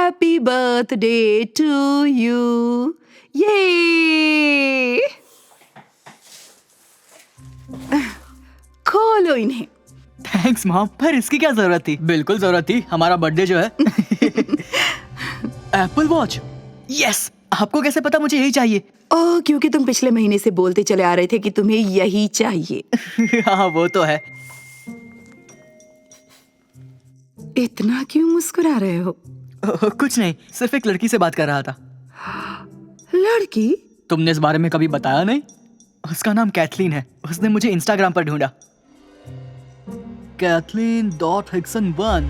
Happy birthday to you. ये खोलो इन्हें। थैंक्स मॉम, पर इसकी क्या जरूरत थी? बिल्कुल जरूरत थी, हमारा बर्थडे जो है। Apple watch, yes. आपको कैसे पता मुझे यही चाहिए? ओह, क्योंकि तुम पिछले महीने से बोलते चले आ रहे थे कि तुम्हें यही चाहिए। हाँ वो तो है। इतना क्यों मुस्कुरा रहे हो? कुछ नहीं, सिर्फ एक लड़की से बात कर रहा था। लड़की? तुमने इस बारे में कभी बताया नहीं? उसका नाम कैथलीन है। उसने मुझे इंस्टाग्राम पर ढूंढा। Kathleen.Hickson1।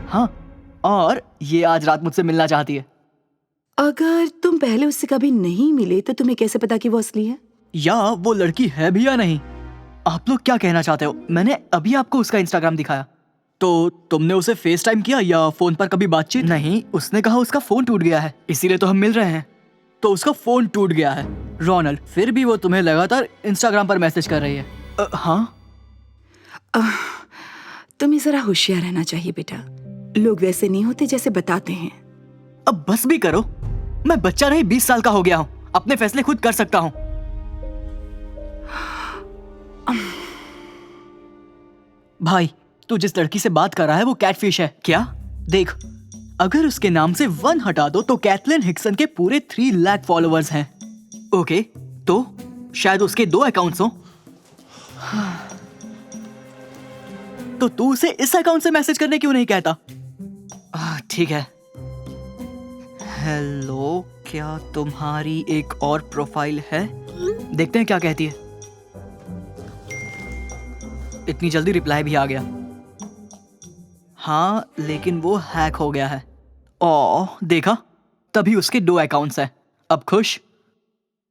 हाँ, और ये आज रात मुझसे मिलना चाहती है। अगर तुम पहले उससे कभी नहीं मिले तो तुम्हें कैसे पता कि वो असली है? या वो लड़की है भी या नहीं? आप लोग क्या कहना चाहते हो? मैंने अभी आपको उसका इंस्टाग्राम दिखाया। तो तुमने उसे फेस टाइम किया या फोन पर कभी बातचीत? नहीं, उसने कहा उसका फोन टूट गया है, इसीलिए तो हम मिल रहे हैं। तो उसका फोन टूट गया है रोनाल्ड, फिर भी वो तुम्हें लगातार इंस्टाग्राम पर मैसेज कर रही है। हाँ, तुम्हें जरा होशियार रहना चाहिए बेटा। लोग वैसे नहीं होते जैसे बताते हैं। अब बस भी करो। मैं बच्चा नहीं, 20 साल का हो गया हूँ, अपने फैसले खुद कर सकता हूँ। भाई, तू जिस लड़की से बात कर रहा है वो कैटफिश है क्या? देख, अगर उसके नाम से 1 हटा दो तो कैथलीन हिक्सन के पूरे 3 लाख फॉलोअर्स हैं। ओके, तो शायद उसके 2 अकाउंट्स हों। तो तू उसे इस अकाउंट से मैसेज करने क्यों नहीं कहता? ठीक है। हेलो, क्या तुम्हारी एक और प्रोफाइल है? देखते हैं क्या कहती है। इतनी जल्दी रिप्लाई भी आ गया। हाँ, लेकिन वो हैक हो गया है। ओह, देखा? तभी उसके 2 अकाउंट्स हैं। अब खुश?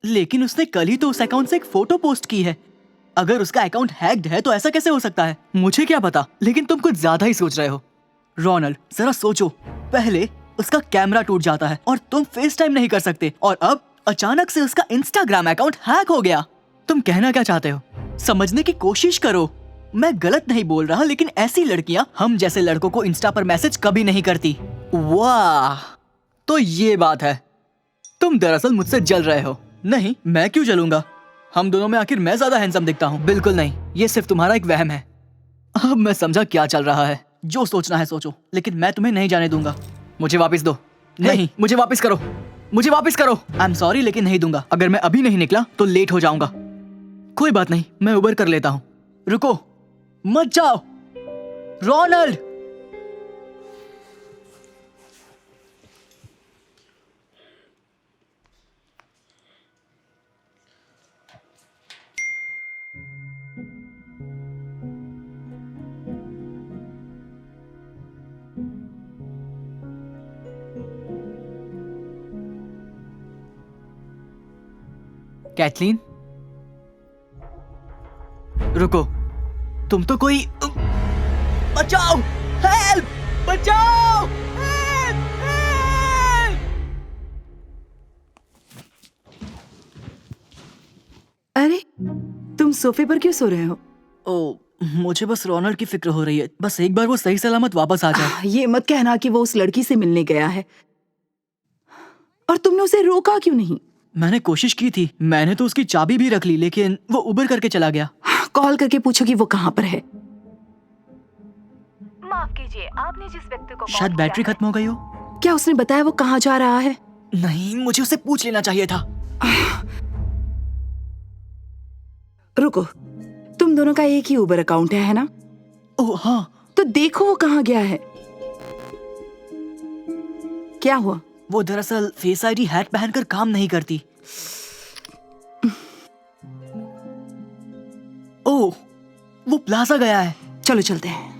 लेकिन उसने कल ही तो उस अकाउंट से एक फोटो पोस्ट की है। अगर उसका अकाउंट हैक्ड है तो ऐसा कैसे हो सकता है? मुझे क्या पता, लेकिन तुम कुछ ज्यादा ही सोच रहे हो। रोनाल्ड, जरा सोचो, पहले उसका कैमरा टूट जाता है और तुम फेस टाइम नहीं कर सकते, और अब अचानक से उसका इंस्टाग्राम अकाउंट हैक हो गया। तुम कहना क्या चाहते हो? समझने की कोशिश करो। मैं गलत नहीं बोल रहा, लेकिन ऐसी लड़कियां हम जैसे लड़कों को इंस्टा पर मैसेज कभी नहीं करती। वाह, तो ये बात है। तुम दरअसल मुझसे जल रहे हो। नहीं, मैं क्यों जलूंगा? हम दोनों में आखिर मैं ज्यादा हैंडसम दिखता हूँ? बिल्कुल नहीं, ये सिर्फ तुम्हारा एक वहम है। अब मैं समझा क्या चल रहा है। जो सोचना है सोचो, लेकिन मैं तुम्हें नहीं जाने दूंगा। मुझे वापस दो। नहीं, मुझे वापस करो, मुझे वापस करो। आई एम सॉरी, लेकिन नहीं दूंगा। अगर मैं अभी नहीं निकला तो लेट हो जाऊंगा। कोई बात नहीं, मैं उबर कर लेता हूँ। रुको, मत जाओ रोनाल्ड। कैथलीन, रुको, तुम तो कोई... बचाओ, हेल्प, बचाओ, हेल्प, हेल्प! अरे, तुम सोफे पर क्यों सो रहे हो? ओ, मुझे बस रोनाल्ड की फिक्र हो रही है। बस एक बार वो सही सलामत वापस आ जाए। ये मत कहना कि वो उस लड़की से मिलने गया है। और तुमने उसे रोका क्यों नहीं? मैंने कोशिश की थी, मैंने तो उसकी चाबी भी रख ली, लेकिन वो उबर करके चला गया। कॉल करके पूछो कि वो कहाँ पर है। माफ कीजिए, आपने जिस व्यक्ति को शायद बैटरी खत्म हो गई हो। क्या उसने बताया वो कहाँ जा रहा है? नहीं, मुझे उसे पूछ लेना चाहिए था। रुको, तुम दोनों का एक ही उबर अकाउंट है ना? ओह हाँ। तो देखो वो कहाँ गया है। क्या हुआ? वो दरअसल फेस आईडी हैक पहनकर काम नहीं करती। ओह, वो प्लाजा गया है। चलो चलते हैं।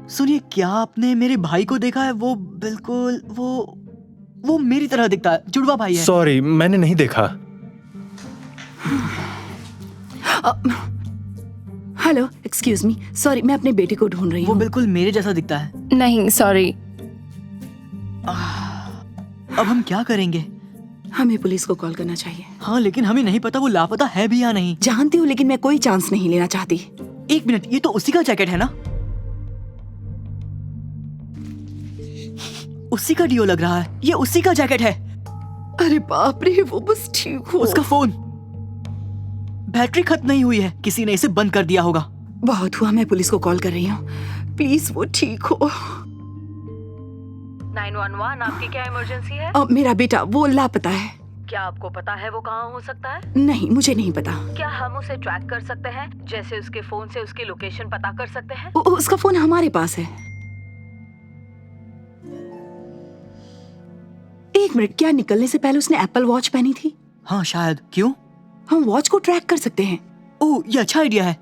सुनिए, क्या आपने मेरे भाई को देखा है? वो बिल्कुल वो मेरी तरह दिखता है, जुड़वा भाई है। सॉरी, मैंने नहीं देखा। हेलो, एक्सक्यूज मी, सॉरी, मैं अपने बेटे को ढूंढ रही वो हूँ। बिल्कुल मेरे जैसा दिखता है। नहीं, सॉरी। अब हम क्या करेंगे? हमें पुलिस को कॉल करना चाहिए। हाँ, लेकिन हमें नहीं पता वो लापता है भी या नहीं। जानती हूँ, लेकिन मैं कोई चांस नहीं लेना चाहती। एक मिनट, ये तो उसी का जैकेट है ना? उसी का डियो लग रहा है, ये उसी का जैकेट है। अरे बाप रे, वो बस ठीक हो। उसका फोन, बैटरी खत्म नहीं हुई है, किसी ने इसे बंद कर दिया होगा। बहुत हुआ, मैं पुलिस को कॉल कर रही हूँ। प्लीज वो ठीक हो। 911 आपकी क्या इमरजेंसी है? मेरा बेटा वो लापता है। क्या आपको पता है वो कहाँ हो सकता है? नहीं, मुझे नहीं पता। क्या हम उसे ट्रैक कर सकते हैं, जैसे उसके फोन से उसकी लोकेशन पता कर सकते हैं? उसका फोन हमारे पास है। एक मिनट, क्या निकलने से पहले उसने एप्पल वॉच पहनी थी? हाँ शायद। क्यों? हम वॉच को ट्रैक कर सकते हैं। ओह, ये अच्छा आइडिया है,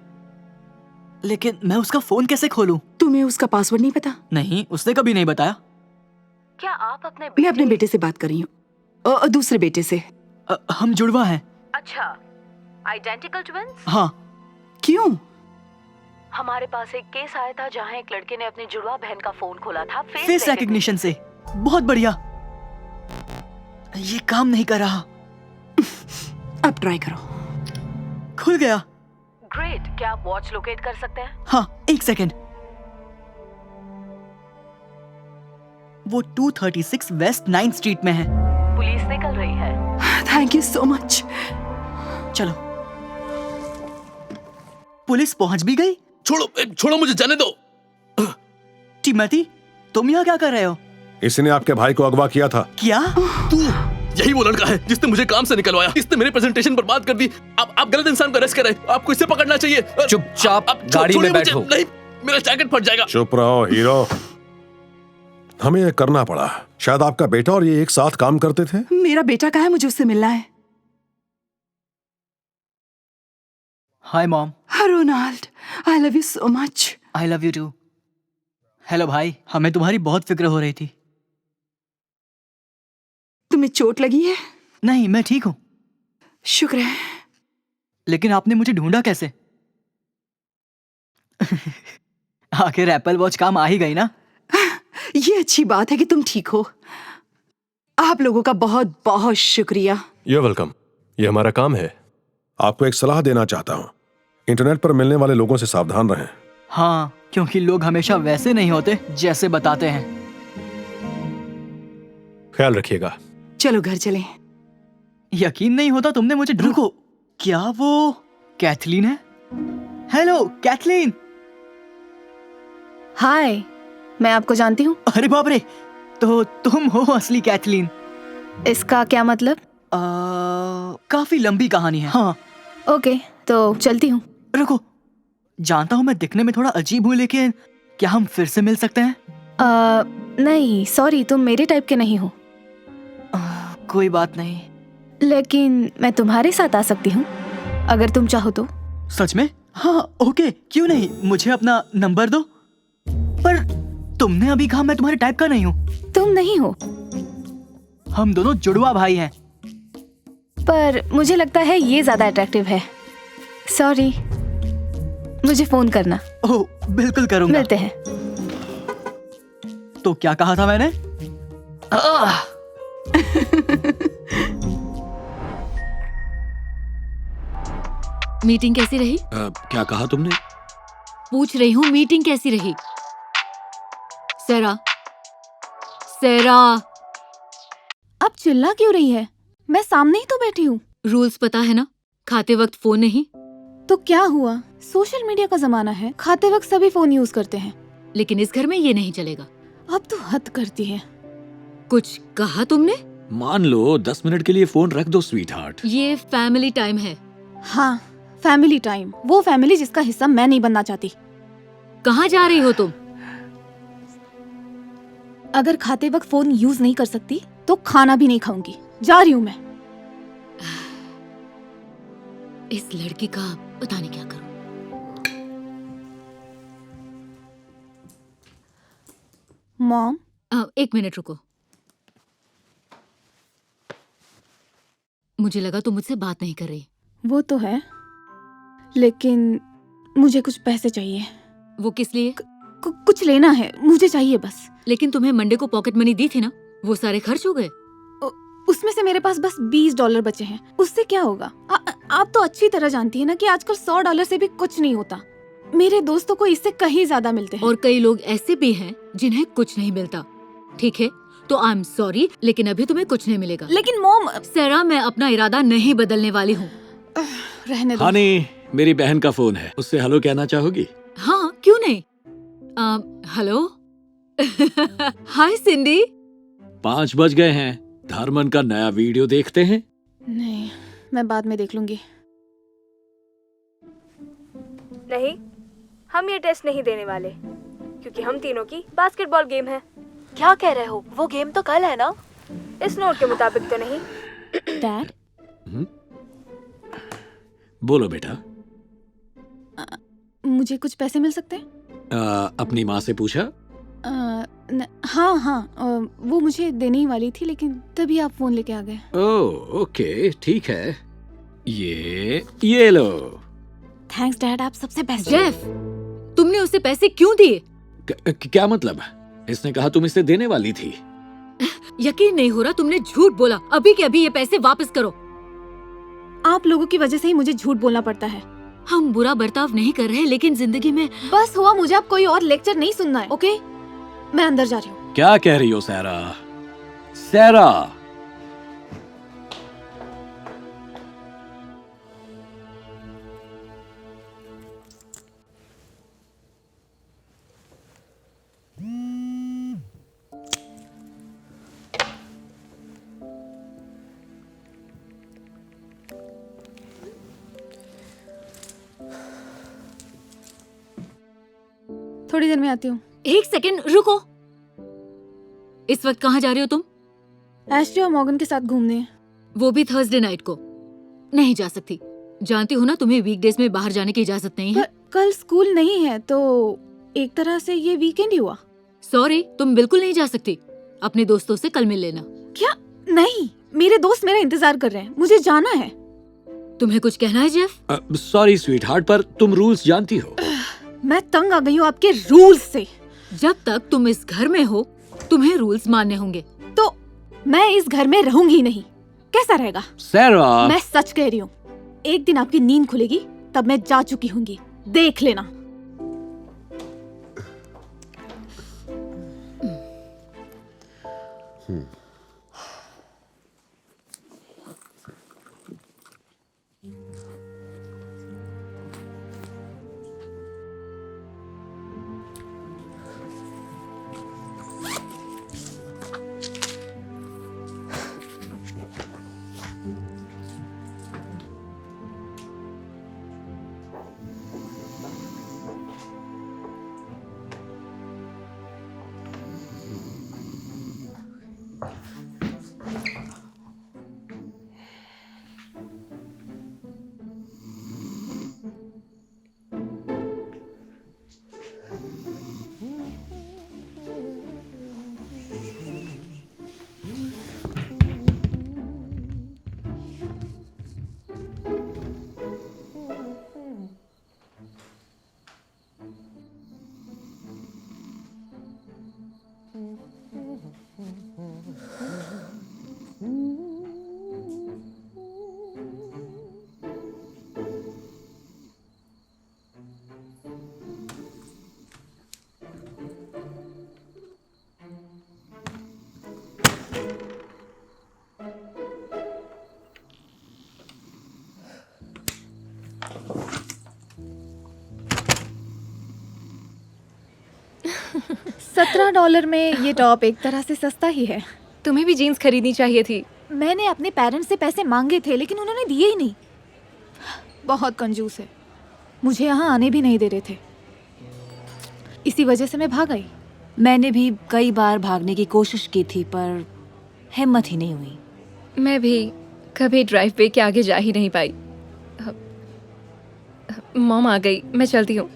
लेकिन मैं उसका फोन कैसे खोलूं? तुम्हें उसका पासवर्ड नहीं पता? नहीं, उसने कभी नहीं बताया। क्या आप अपने मैं अपने बेटे से बात कर रही हूँ, दूसरे बेटे से। हम जुड़वा हैं। अच्छा, आइडेंटिकल ट्विंस? हाँ। क्यों? हमारे पास एक केस आया था जहाँ एक लड़के ने अपनी जुड़वा बहन का फोन खोला था फेस रिकग्निशन से। बहुत बढ़िया, ये काम नहीं कर रहा। अब ट्राई करो। खुल गया। ग्रेट, क्या आप वॉच लोकेट कर सकते हैं? हाँ, एक सेकेंड। वो 236 वेस्ट 9th स्ट्रीट में है। पुलिस निकल रही है। Thank you so much. चलो। पुलिस पहुंच भी गई? छोड़ो, मुझे जाने दो। टिमोथी, तुम यहाँ क्या कर रहे हो? इसने आपके भाई को अगवा किया था। क्या? तू यही वो लड़का है जिसने मुझे काम से निकलवाया। इसने मेरी प्रेजेंटेशन बर्बाद कर दी। आप गलत इंसान को अरेस्ट कर रहे हैं। आपको इसे पकड़ना चाहिए। चुपचाप आप गाड़ी में छोड़िए मुझे। बैठो। नहीं, मेरा जैकेट फट जाएगा। चुप रहो हीरो। हमें ये करना पड़ा। शायद आपका बेटा और ये एक साथ काम करते थे। मेरा बेटा कहाँ है? मुझे उससे मिलना है। Hi mom. Ronald, I love you so much. I love you too. Hello भाई, हमें तुम्हारी बहुत फिक्र हो रही थी। तुम्हें चोट लगी है? नहीं, मैं ठीक हूँ। शुक्र है। लेकिन आपने मुझे ढूंढा कैसे? आखिर एप्पल वॉच काम आ ही गई ना। ये अच्छी बात है कि तुम ठीक हो। आप लोगों का बहुत बहुत शुक्रिया। You're वेलकम, ये हमारा काम है। आपको एक सलाह देना चाहता हूँ। इंटरनेट पर मिलने वाले लोगों से सावधान रहें। हाँ, क्योंकि लोग हमेशा वैसे नहीं होते जैसे बताते हैं। ख्याल रखिएगा। चलो घर चलें। यकीन नहीं होता तुमने मुझे रुको, क्या वो कैथलीन है? Hello Kathleen. हाय, मैं आपको जानती हूँ। अरे बाप रे, तो तुम हो असली कैथलीन। इसका क्या मतलब? काफी लंबी कहानी है। हाँ। ओके, तो चलती हूँ। रुको, जानता हूँ मैं दिखने में थोड़ा अजीब हूँ, लेकिन क्या हम फिर से मिल सकते हैं? नहीं सॉरी, तुम मेरे टाइप के नहीं हो। कोई बात नहीं। लेकिन मैं तुम्हारे साथ आ सकती हूँ अगर तुम चाहो तो। सच में? हाँ ओके, क्यों नहीं, मुझे अपना नंबर दो। पर तुमने अभी कहा मैं तुम्हारे टाइप का नहीं हूँ। तुम नहीं हो। हम दोनों जुड़वा भाई हैं। पर मुझे लगता है ये ज्यादा अट्रैक्टिव है। सॉरी, मुझे फोन करना। ओह बिल्कुल करूंगा। मिलते हैं। तो क्या कहा था मैंने? मीटिंग कैसी रही? क्या कहा तुमने? पूछ रही हूँ, मीटिंग कैसी रही? सेरा, सेरा, अब चिल्ला क्यों रही है? मैं सामने ही तो बैठी हूँ। रूल्स पता है ना, खाते वक्त फोन नहीं। तो क्या हुआ, सोशल मीडिया का जमाना है, खाते वक्त सभी फोन यूज करते हैं। लेकिन इस घर में ये नहीं चलेगा। अब तो हद करती है। कुछ कहा तुमने? मान लो 10 मिनट के लिए फोन रख दो स्वीट हार्ट। ये फैमिली टाइम है। हाँ, फैमिली टाइम, वो फैमिली जिसका हिस्सा मैं नहीं बनना चाहती। कहाँ जा रही हो तुम? अगर खाते वक्त फोन यूज नहीं कर सकती तो खाना भी नहीं खाऊंगी। जा रही हूँ मैं। इस लड़की का पता नहीं क्या करूं। मॉम, एक मिनट रुको। मुझे लगा तुम मुझसे बात नहीं कर रही। वो तो है, लेकिन मुझे कुछ पैसे चाहिए। वो किस लिए? कुछ लेना है, मुझे चाहिए बस। लेकिन तुम्हें मंडे को पॉकेट मनी दी थी ना, वो सारे खर्च हो गए। उसमें से मेरे पास बस $20 बचे हैं। उससे क्या होगा? आप तो अच्छी तरह जानती है ना कि आजकल $100 से भी कुछ नहीं होता। मेरे दोस्तों को इससे कहीं ज्यादा मिलते हैं। और कई लोग ऐसे भी हैं जिन्हें कुछ नहीं मिलता। ठीक है, तो आई एम सॉरी, लेकिन अभी तुम्हें कुछ नहीं मिलेगा। लेकिन मॉम, सैरा, मैं अपना इरादा नहीं बदलने वाली हूँ। रहने दो। हनी, मेरी बहन का फोन है, उससे हेलो कहना चाहोगी? हाँ, क्यों नहीं। हेलो। हाय सिंडी। 5 बज गए हैं, धर्मन का नया वीडियो देखते हैं। नहीं, मैं बाद में देख लूंगी। नहीं, हम ये टेस्ट नहीं देने वाले क्योंकि हम तीनों की बास्केटबॉल गेम है। क्या कह रहे हो? वो गेम तो कल है ना? इस नोट के मुताबिक तो नहीं। डैड, बोलो बेटा। मुझे कुछ पैसे मिल सकते हैं? अपनी माँ से पूछा? हाँ, वो मुझे देने ही वाली थी, लेकिन तभी आप फोन लेके आ गए। ओह ओके, ठीक है, ये लो। थैंक्स डैड, आप सबसे बेस्ट। जेफ, तुमने उसे पैसे क्यों दिए? क्या मतलब? इसने कहा तुम इसे देने वाली थी। यकीन नहीं हो रहा, तुमने झूठ बोला। अभी के अभी ये पैसे वापस करो। आप लोगों की वजह से ही मुझे झूठ बोलना पड़ता है। हम बुरा बर्ताव नहीं कर रहे, लेकिन जिंदगी में बस हुआ, मुझे अब कोई और लेक्चर नहीं सुनना है, ओके? मैं अंदर जा रही हूँ। क्या कह रही हो सैरा? सैरा, थोड़ी देर में आती हूँ। एक सेकंड रुको। इस वक्त कहाँ जा रही हो तुम? एश्ली और मॉर्गन के साथ घूमने। वो भी थर्सडे नाइट को? नहीं जा सकती। जानती हो ना, तुम्हें वीकडेज में बाहर जाने की इजाजत नहीं है। पर कल स्कूल नहीं है, तो एक तरह से ये वीकेंड ही हुआ। सॉरी, तुम बिल्कुल नहीं जा सकती। अपने दोस्तों से कल मिल लेना। क्या? नहीं, मेरे दोस्त मेरा इंतजार कर रहे हैं, मुझे जाना है। तुम्हें कुछ कहना है जेफ? सॉरी स्वीटहार्ट, पर तुम रूल्स जानती हो। मैं तंग आ गई हूँ आपके रूल्स से। जब तक तुम इस घर में हो, तुम्हें रूल्स मानने होंगे। तो मैं इस घर में रहूंगी नहीं। कैसा रहेगा? सैरा, मैं सच कह रही हूँ, एक दिन आपकी नींद खुलेगी तब मैं जा चुकी होंगी, देख लेना। $17 में ये टॉप एक तरह से सस्ता ही है। तुम्हें भी जीन्स खरीदनी चाहिए थी। मैंने अपने पेरेंट्स से पैसे मांगे थे, लेकिन उन्होंने दिए ही नहीं। बहुत कंजूस है, मुझे यहाँ आने भी नहीं दे रहे थे। इसी वजह से मैं भाग आई। मैंने भी कई बार भागने की कोशिश की थी, पर हिम्मत ही नहीं हुई। मैं भी कभी ड्राइव वे के आगे जा ही नहीं पाई। मॉम आ गई, मैं चलती हूँ।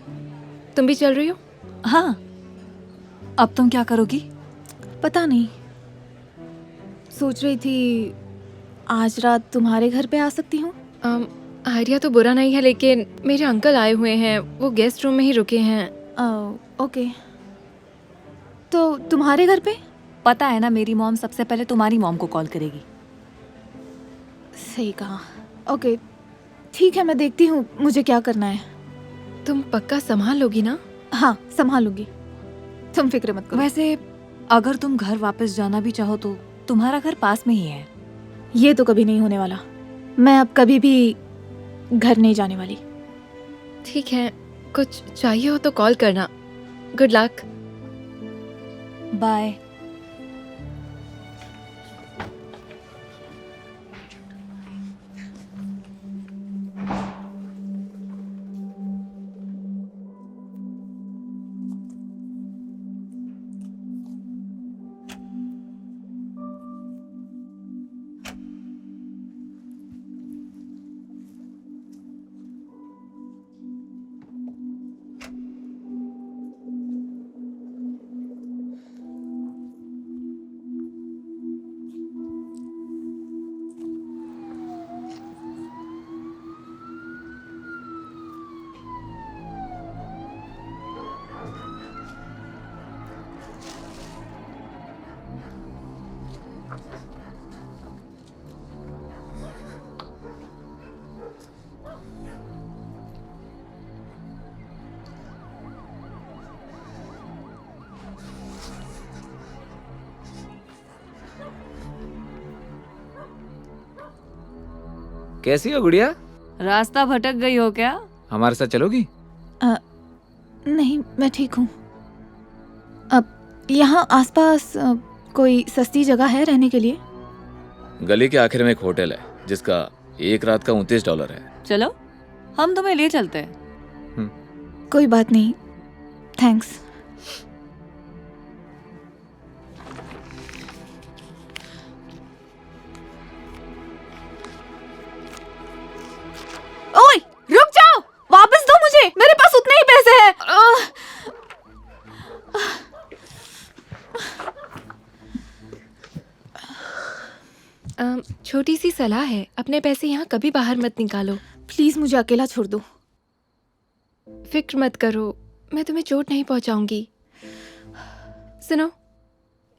तुम भी चल रही हो? हाँ। अब तुम क्या करोगी? पता नहीं, सोच रही थी आज रात तुम्हारे घर पे आ सकती हूँ। आइडिया तो बुरा नहीं है, लेकिन मेरे अंकल आए हुए हैं, वो गेस्ट रूम में ही रुके हैं। ओके, तो तुम्हारे घर पे? पता है ना, मेरी मॉम सबसे पहले तुम्हारी मॉम को कॉल करेगी। सही कहा। ओके ठीक है, मैं देखती हूँ मुझे क्या करना है। तुम पक्का संभाल लोगी ना? हाँ संभालूंगी, तुम फिक्र मत करो। वैसे अगर तुम घर वापस जाना भी चाहो तो तुम्हारा घर पास में ही है। ये तो कभी नहीं होने वाला। मैं अब कभी भी घर नहीं जाने वाली। ठीक है, कुछ चाहिए हो तो कॉल करना। Good luck. बाय। कैसी हो गुड़िया? रास्ता भटक गई हो क्या? हमारे साथ चलोगी? नहीं, मैं ठीक हूँ। अब यहाँ आसपास कोई सस्ती जगह है रहने के लिए? गली के आखिर में एक होटल है जिसका एक रात का $29 है। चलो, हम तुम्हें ले चलते हैं। कोई बात नहीं, थैंक्स। ओए, रुक जाओ! वापस दो मुझे, मेरे पास उतने ही पैसे हैं। छोटी सी सलाह है, अपने पैसे यहाँ कभी बाहर मत निकालो। प्लीज मुझे अकेला छोड़ दो। फिक्र मत करो, मैं तुम्हें चोट नहीं पहुंचाऊंगी। सुनो,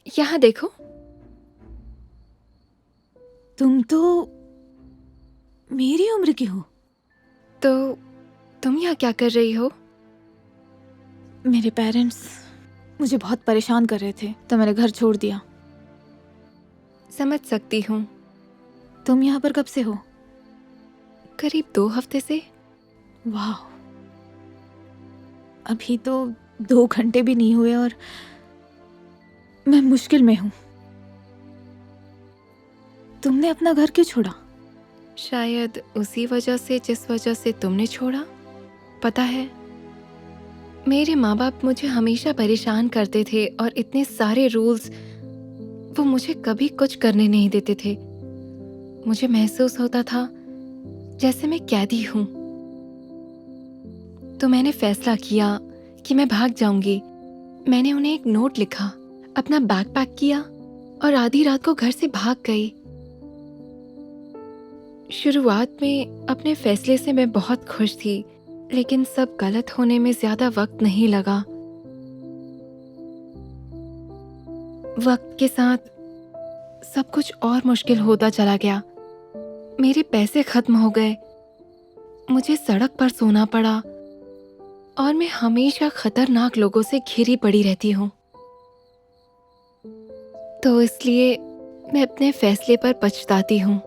यहाँ देखो। तुम तो मेरी उम्र की हो। तो तुम यहाँ क्या कर रही हो? मेरे पेरेंट्स मुझे बहुत परेशान कर रहे थे तो मैंने घर छोड़ दिया। समझ सकती हूँ। तुम यहाँ पर कब से हो? करीब 2 हफ्ते से। वाह, अभी तो 2 घंटे भी नहीं हुए और मैं मुश्किल में हूँ। तुमने अपना घर क्यों छोड़ा? शायद उसी वजह से जिस वजह से तुमने छोड़ा। पता है, मेरे माँ बाप मुझे हमेशा परेशान करते थे और इतने सारे रूल्स, वो मुझे कभी कुछ करने नहीं देते थे। मुझे महसूस होता था जैसे मैं कैदी हूँ। तो मैंने फैसला किया कि मैं भाग जाऊंगी। मैंने उन्हें एक नोट लिखा, अपना बैग पैक किया और आधी रात को घर से भाग गई। शुरुआत में अपने फैसले से मैं बहुत खुश थी, लेकिन सब गलत होने में ज्यादा वक्त नहीं लगा। वक्त के साथ सब कुछ और मुश्किल होता चला गया। मेरे पैसे खत्म हो गए, मुझे सड़क पर सोना पड़ा और मैं हमेशा खतरनाक लोगों से घिरी पड़ी रहती हूँ। तो इसलिए मैं अपने फैसले पर पछताती हूँ।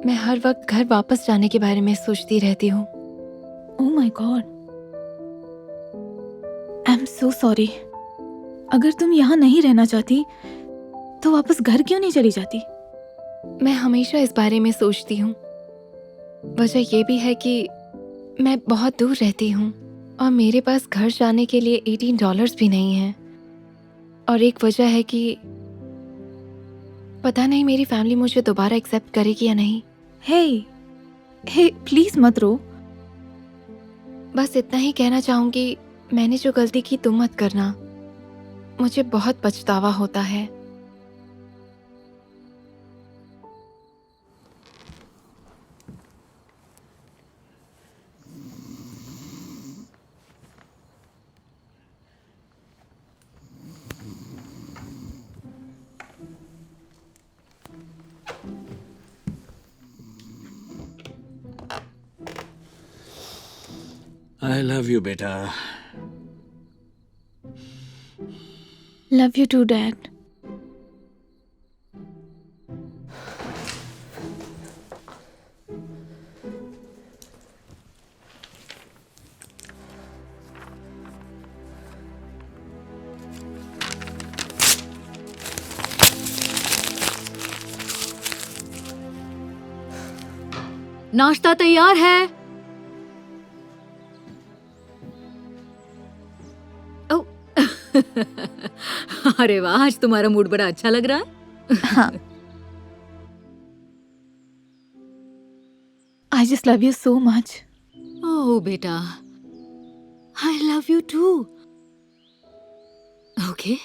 मैं हर वक्त घर वापस जाने के बारे में सोचती रहती हूँ। Oh my God, I am so sorry. अगर तुम यहाँ नहीं रहना चाहती तो वापस घर क्यों नहीं चली जाती? मैं हमेशा इस बारे में सोचती हूँ। वजह यह भी है कि मैं बहुत दूर रहती हूँ और मेरे पास घर जाने के लिए $18 भी नहीं है। और एक वजह है कि पता नहीं मेरी फैमिली मुझे दोबारा एक्सेप्ट करेगी या नहीं। हे प्लीज मत रो। बस इतना ही कहना चाहूंगी, मैंने जो गलती की तुम मत करना। मुझे बहुत पछतावा होता है। I love you, बेटा। Love you too dad. नाश्ता तैयार है। ओ, अरे वाह, आज तुम्हारा मूड बड़ा अच्छा लग रहा है। हाँ। I just love you so much. ओह बेटा, I love you too. Okay,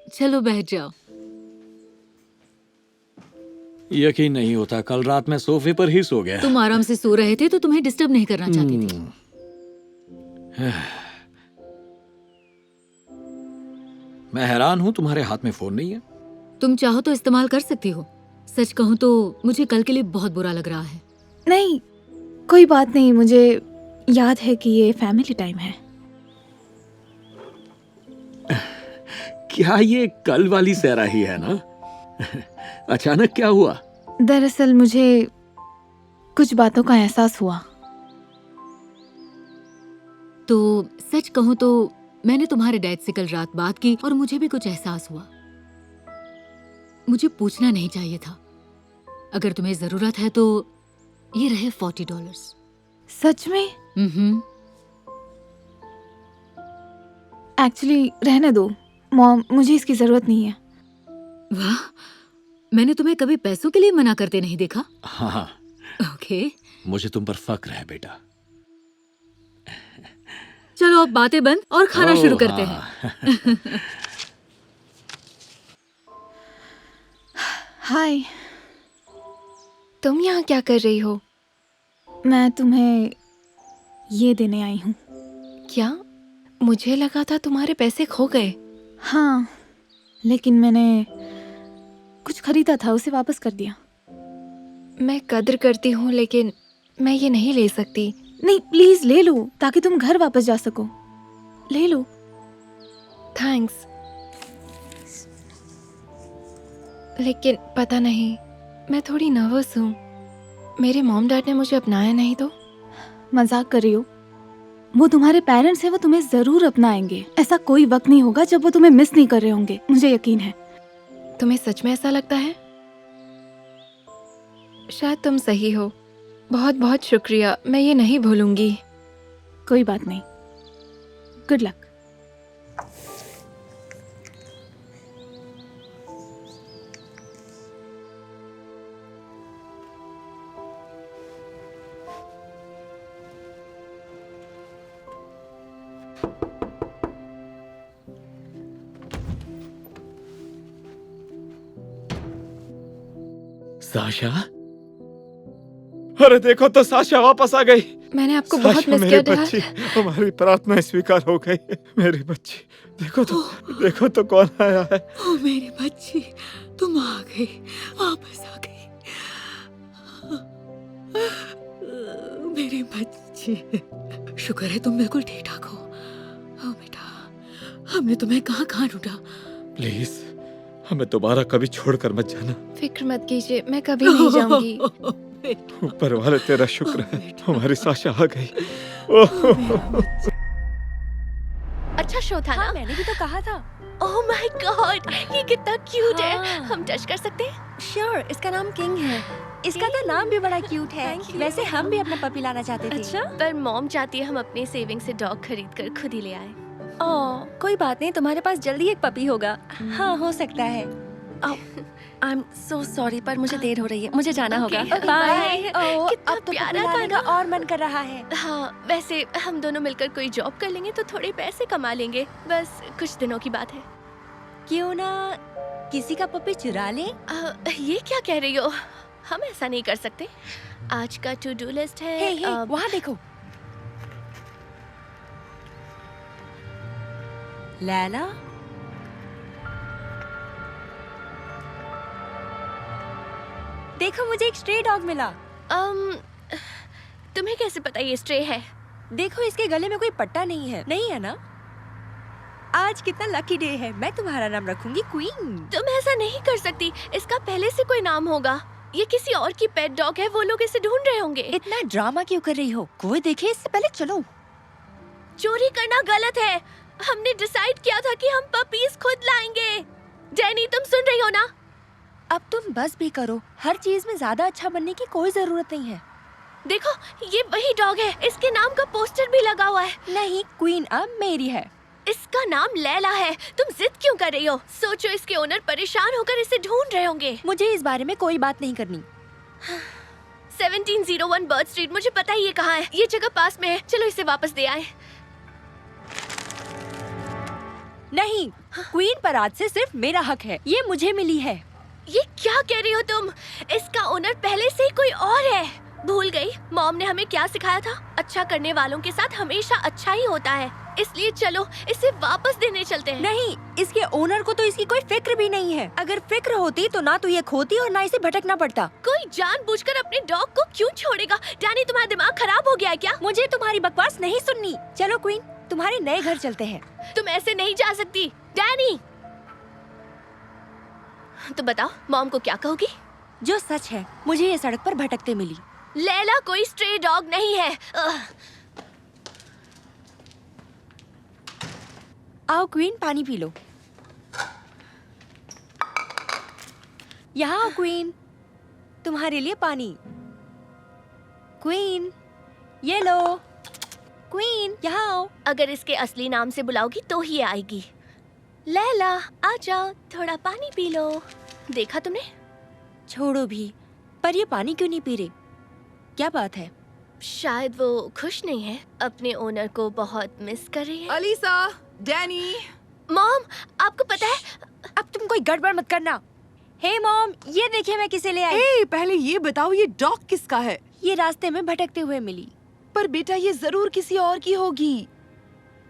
चलो बैठ जाओ। यकीन नहीं होता, कल रात मैं सोफे पर ही सो गया। तुम आराम से सो रहे थे तो तुम्हें डिस्टर्ब नहीं करना चाहती थी। मैं हैरान हूँ, तुम्हारे हाथ में फोन नहीं है। तुम चाहो तो इस्तेमाल कर सकती हो। सच कहूँ तो मुझे कल के लिए बहुत बुरा लग रहा है। नहीं, कोई बात नहीं, मुझे याद है कि ये फैमिली टाइम है। क्या ये कल वाली सहरा ही है ना? अचानक क्या हुआ? दरअसल मुझे कुछ बातों का एहसास हुआ। तो सच कहूँ तो मैंने तुम्हारे डैड से कल रात बात की और मुझे भी कुछ एहसास हुआ। मुझे पूछना नहीं चाहिए था। अगर तुम्हें जरूरत है तो ये रहे $40। सच में? एक्चुअली रहने दो मॉम, मुझे इसकी जरूरत नहीं है। वाह, मैंने तुम्हें कभी पैसों के लिए मना करते नहीं देखा। हाँ, ओके, मुझे तुम पर फक्र है बेटा। चलो अब बातें बंद और खाना शुरू करते हैं। हाय, तुम यहाँ क्या कर रही हो? मैं तुम्हें ये देने आई हूँ। क्या? मुझे लगा था तुम्हारे पैसे खो गए। हाँ, लेकिन मैंने कुछ खरीदा था, उसे वापस कर दिया। मैं कद्र करती हूँ लेकिन मैं ये नहीं ले सकती। नहीं, प्लीज ले लो ताकि तुम घर वापस जा सको। ले लो। थैंक्स। लेकिन पता नहीं, मैं थोड़ी नर्वस हूँ। मेरे मॉम डैड ने मुझे अपनाया नहीं तो। मजाक कर रही हो? वो तुम्हारे पेरेंट्स हैं, वो तुम्हें जरूर अपनाएंगे। ऐसा कोई वक्त नहीं होगा जब वो तुम्हें मिस नहीं कर रहे होंगे, मुझे यकीन है। तुम्हें सच में ऐसा लगता है? शायद तुम सही हो। बहुत बहुत शुक्रिया, मैं ये नहीं भूलूंगी। कोई बात नहीं। Good luck. साशा, अरे देखो तो साशा वापस आ गई। मैंने आपको बहुत मिस किया डैड। हमारी प्रार्थना स्वीकार हो गई। मेरी बच्ची, देखो तो कौन आया है। ओ मेरी बच्ची, तुम आ गई, वापस आ गई। मेरी बच्ची, शुक्र है तुम बिल्कुल ठीक ठाक हो। ओ बेटा, हमने तुम्हें कहाँ कहाँ ढूंढा। प्लीज हमें दोबारा कभी छोड़कर मत जाना। फिक्र मत कीजिए, मैं कभी नहीं जाऊंगी। ऊपर वाले तेरा शुक्र है, हमारी साशा आ गई। अच्छा शो था ना? मैंने भी तो कहा था। ओह माय गॉड, ये कितना क्यूट है। हम टच कर सकते हैं? श्योर, इसका नाम किंग है। इसका तो नाम भी बड़ा क्यूट है। वैसे हम भी अपना पपी लाना चाहते थे। अच्छा, पर मॉम चाहती है हम अपने सेविंग से डॉग खरीद कर खुद ही ले आए। ओह, कोई बात नहीं, तुम्हारे पास जल्दी एक पपी होगा। हाँ, हो सकता है। आई एम सो सॉरी, पर मुझे देर हो रही है, मुझे जाना होगा। बाय। कितना अब तो प्यारा पपी लाने था का और मन कर रहा है। हाँ, वैसे हम दोनों मिलकर कोई जॉब कर लेंगे तो थोड़े पैसे कमा लेंगे। बस कुछ दिनों की बात है। क्यों ना किसी का पपी चुरा ले? ये क्या कह रही हो? हम ऐसा नहीं कर सकते। आज का टू डू लिस्ट है। हे, वहाँ देखो। लैला, देखो मुझे एक स्ट्रे डॉग मिला। तुम्हें कैसे पता ये स्ट्रे है? देखो इसके गले में कोई पट्टा नहीं है। नहीं है ना? आज कितना लकी डे है। मैं तुम्हारा नाम रखूंगी क्वीन। तुम ऐसा नहीं कर सकती। इसका पहले से कोई नाम होगा। ये किसी और की पेट डॉग है, वो लोग इसे ढूंढ रहे होंगे। इतना ड्रामा क्यों कर रही हो? कोई देखे इससे पहले चलो। चोरी करना गलत है। हमने डिसाइड किया था कि हम पपीज खुद लाएंगे। जेनी, तुम सुन रही हो ना? अब तुम बस भी करो। हर चीज में ज्यादा अच्छा बनने की कोई जरूरत नहीं है। देखो ये वही डॉग है, इसके नाम का पोस्टर भी लगा हुआ है। नहीं, क्वीन अब मेरी है। इसका नाम लैला है। तुम जिद क्यों कर रही हो? सोचो इसके ओनर परेशान होकर इसे ढूंढ रहे होंगे। मुझे इस बारे में कोई बात नहीं करनी। 1701 बर्ड स्ट्रीट, मुझे पता ही ये कहाँ है। ये जगह पास में है, चलो इसे वापस दे आए। नहीं, क्वीन पर आज से सिर्फ मेरा हक है, ये मुझे मिली है। ये क्या कह रही हो तुम? इसका ओनर पहले से ही कोई और है। भूल गई मॉम ने हमें क्या सिखाया था? अच्छा करने वालों के साथ हमेशा अच्छा ही होता है। इसलिए चलो इसे वापस देने चलते हैं। नहीं, इसके ओनर को तो इसकी कोई फिक्र भी नहीं है। अगर फिक्र होती तो ना तो ये खोती और ना इसे भटकना पड़ता। कोई जानबूझकर अपने डॉग को क्यों छोड़ेगा? डैनी, तुम्हारा दिमाग खराब हो गया है क्या? मुझे तुम्हारी बकवास नहीं सुननी। चलो क्वीन, तुम्हारे नए घर चलते हैं। तुम ऐसे नहीं जा सकती। डैनी, तो बताओ मॉम को क्या कहोगी? जो सच है, मुझे ये सड़क पर भटकते मिली। लैला कोई स्ट्रे डॉग नहीं है। आओ क्वीन, पानी पी लो। यहाँ आओ क्वीन, तुम्हारे लिए पानी। क्वीन, ये लो। क्वीन, यहाँ आओ। अगर इसके असली नाम से बुलाओगी तो ही आएगी। लैला, आ जाओ, थोड़ा पानी पी लो। देखा तुमने? छोड़ो भी, पर ये पानी क्यों नहीं पी रही? क्या बात है? शायद वो खुश नहीं है, अपने ओनर को बहुत मिस कर रही है। Alyssa, Danny. मॉम, आपको पता है? अब तुम कोई गड़बड़ मत करना। हे मॉम, ये देखिए मैं किसे ले आई। ए, पहले ये बताओ ये डॉग किसका है? ये रास्ते में भटकते हुए मिली। पर बेटा ये जरूर किसी और की होगी।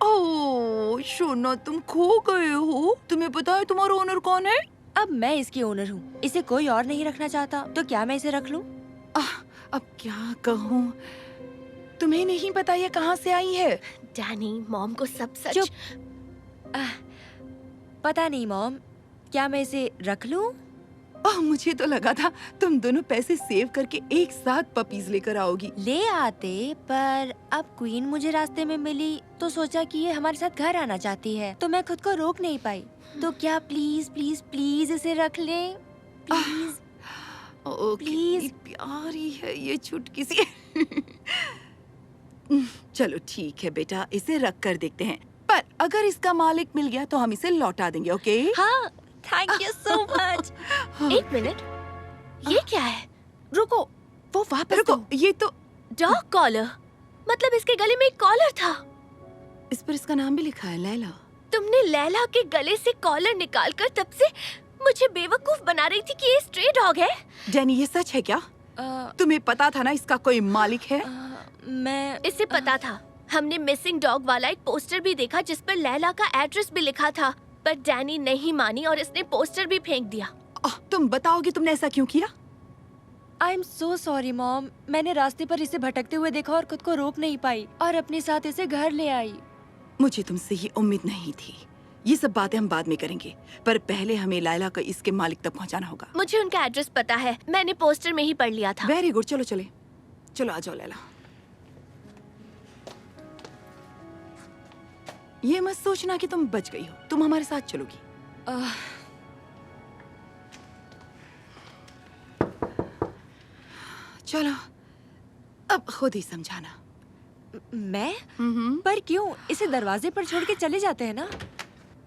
ओह शोना, तुम खो गए हो। तुम्हें पता है तुम्हारा ओनर कौन है? अब मैं इसकी ओनर हूँ, इसे कोई और नहीं रखना चाहता तो क्या मैं इसे रख लूँ? अब क्या कहूँ? तुम्हें नहीं पता ये कहाँ से आई है? डैनी, मॉम को सब सच। चुप। पता नहीं मॉम, क्या मैं इसे रख लूँ? मुझे तो लगा था तुम दोनों पैसे सेव करके एक साथ पपीज लेकर आओगी। ले आते, पर अब क्वीन मुझे रास्ते में मिली तो सोचा कि ये हमारे साथ घर आना चाहती है, तो मैं खुद को रोक नहीं पाई। तो क्या प्लीज प्लीज प्लीज इसे रख लें? Please please. प्यारी है ये छुटकी सी। चलो ठीक है बेटा, इसे रख कर देखते हैं, पर अगर इसका मालिक मिल गया तो हम इसे लौटा देंगे। ओके? हाँ, थैंक यू सो मच। एक मिनट, ये क्या है? रुको, वो वापस रुको, ये तो डॉग कॉलर। मतलब इसके गले में एक कॉलर था। इस पर इसका नाम भी लिखा है, लैला। तुमने लैला के गले से कॉलर निकालकर तब से मुझे बेवकूफ बना रही थी कि ये स्ट्रे डॉग है। डैनी, ये सच है क्या? तुम्हें पता था ना इसका कोई मालिक है? मैं इसे पता था। हमने मिसिंग डॉग वाला एक पोस्टर भी देखा जिस पर लैला का एड्रेस भी लिखा था, पर डैनी नहीं मानी और इसने पोस्टर भी फेंक दिया। तुम बताओगे तुमने ऐसा क्यों किया? I am so sorry mom, मैंने रास्ते पर इसे भटकते हुए देखा और खुद को रोक नहीं पाई और अपने साथ इसे घर ले आई। मुझे तुमसे ये उम्मीद नहीं थी। ये सब बातें हम बाद में करेंगे, पर पहले हमें लैला को इसके मालिक तक पहुंचाना होगा। मुझे उनका एड्रेस पता है, मैंने पोस्टर में ही पढ़ लिया था। वेरी गुड, चलो चले, चलो आ जाओ लैला। ये मत सोचना कि तुम बच गई हो, तुम हमारे साथ चलोगी। चलो अब खुद ही समझाना। मैं? पर क्यों? इसे दरवाजे पर छोड़ के चले जाते हैं ना।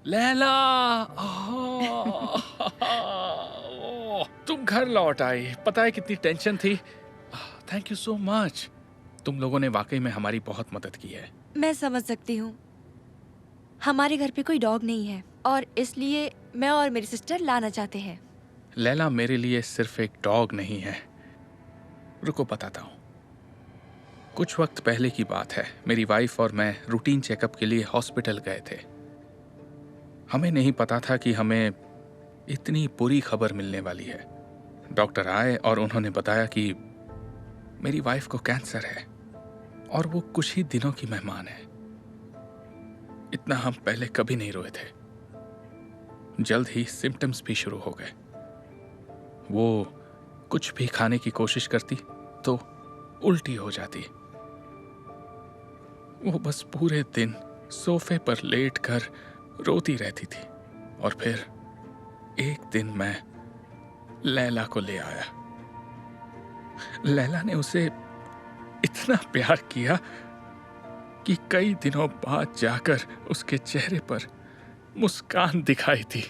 लैला, तुम घर लौट आई। पता है कितनी टेंशन थी। Thank you so much. तुम लोगों ने वाकई में हमारी बहुत मदद की है। मैं समझ सकती हूँ। हमारे घर पे कोई डॉग नहीं है और इसलिए मैं और मेरी सिस्टर लाना चाहते हैं। लैला मेरे लिए सिर्फ एक डॉग नहीं है। रुको बताता हूँ। कुछ वक्त पहले की बात है, मेरी वाइफ और मैं रूटीन चेकअप के लिए हॉस्पिटल गए थे। हमें नहीं पता था कि हमें इतनी बुरी खबर मिलने वाली है। डॉक्टर आए और उन्होंने बताया कि मेरी वाइफ को कैंसर है और वो कुछ ही दिनों की मेहमान है। इतना हम पहले कभी नहीं रोए थे। जल्द ही सिम्टम्स भी शुरू हो गए। वो कुछ भी खाने की कोशिश करती तो उल्टी हो जाती। वो बस पूरे दिन सोफे पर लेटकर रोती रहती थी। और फिर एक दिन मैं लैला को ले आया। लैला ने उसे इतना प्यार किया कि कई दिनों बाद जाकर उसके चेहरे पर मुस्कान दिखाई थी।